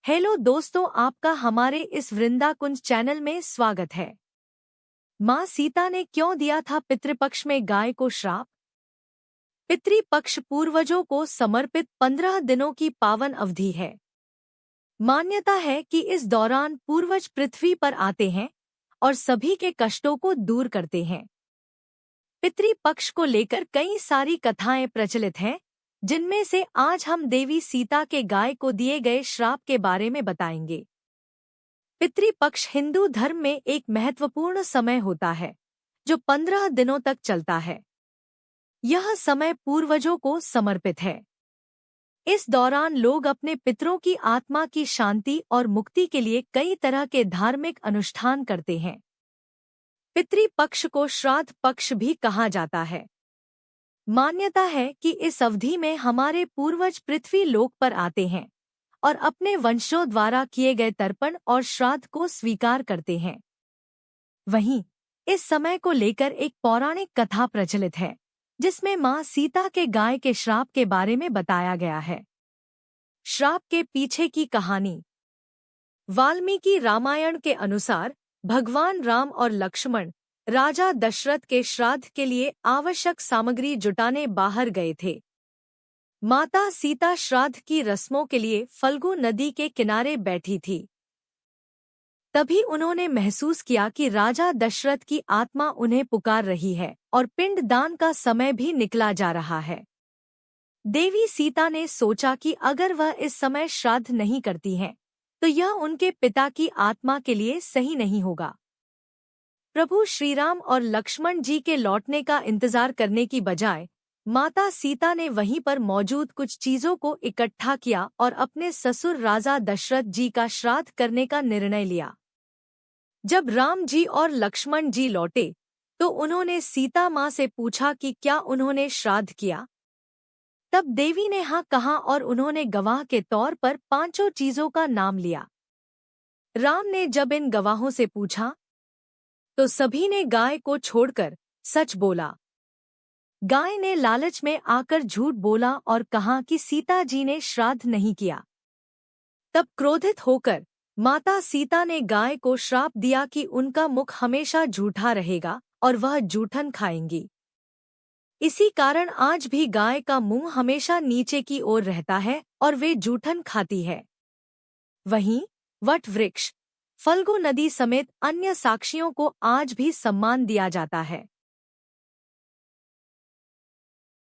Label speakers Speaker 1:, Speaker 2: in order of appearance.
Speaker 1: Hello दोस्तों, आपका हमारे इस वृंदाकुंज चैनल में स्वागत है। माँ सीता ने क्यों दिया था पितृपक्ष में गाय को श्राप? पितृपक्ष पूर्वजों को समर्पित 15 दिनों की पावन अवधि है। मान्यता है कि इस दौरान पूर्वज पृथ्वी पर आते हैं और सभी के कष्टों को दूर करते हैं। पितृपक्ष को लेकर कई सारी कथाएं प्रचलित हैं, जिनमें से आज हम देवी सीता के गाय को दिए गए श्राप के बारे में बताएंगे। पितृपक्ष हिंदू धर्म में एक महत्वपूर्ण समय होता है, जो 15 दिनों तक चलता है। यह समय पूर्वजों को समर्पित है। इस दौरान लोग अपने पितरों की आत्मा की शांति और मुक्ति के लिए कई तरह के धार्मिक अनुष्ठान करते हैं। पितृपक्ष को श्राद्ध पक्ष भी कहा जाता है। मान्यता है कि इस अवधि में हमारे पूर्वज पृथ्वी लोक पर आते हैं और अपने वंशजों द्वारा किए गए तर्पण और श्राद्ध को स्वीकार करते हैं। वहीं इस समय को लेकर एक पौराणिक कथा प्रचलित है, जिसमें मां सीता के गाय के श्राप के बारे में बताया गया है। श्राप के पीछे की कहानी। वाल्मीकि रामायण के अनुसार भगवान राम और लक्ष्मण राजा दशरथ के श्राद्ध के लिए आवश्यक सामग्री जुटाने बाहर गए थे। माता सीता श्राद्ध की रस्मों के लिए फल्गु नदी के किनारे बैठी थी। तभी उन्होंने महसूस किया कि राजा दशरथ की आत्मा उन्हें पुकार रही है और पिंडदान का समय भी निकला जा रहा है। देवी सीता ने सोचा कि अगर वह इस समय श्राद्ध नहीं करती हैं, तो यह उनके पिता की आत्मा के लिए सही नहीं होगा। प्रभु श्रीराम और लक्ष्मण जी के लौटने का इंतजार करने की बजाय माता सीता ने वहीं पर मौजूद कुछ चीजों को इकट्ठा किया और अपने ससुर राजा दशरथ जी का श्राद्ध करने का निर्णय लिया। जब राम जी और लक्ष्मण जी लौटे, तो उन्होंने सीता माँ से पूछा कि क्या उन्होंने श्राद्ध किया। तब देवी ने हाँ कहा और उन्होंने गवाह के तौर पर 5 चीजों का नाम लिया। राम ने जब इन गवाहों से पूछा, तो सभी ने गाय को छोड़कर सच बोला। गाय ने लालच में आकर झूठ बोला और कहा कि सीता जी ने श्राद्ध नहीं किया। तब क्रोधित होकर माता सीता ने गाय को श्राप दिया कि उनका मुख हमेशा झूठा रहेगा और वह जूठन खाएंगी। इसी कारण आज भी गाय का मुंह हमेशा नीचे की ओर रहता है और वे जूठन खाती है। वहीं वट वृक्ष, फल्गु नदी समेत अन्य साक्षियों को आज भी सम्मान दिया जाता है।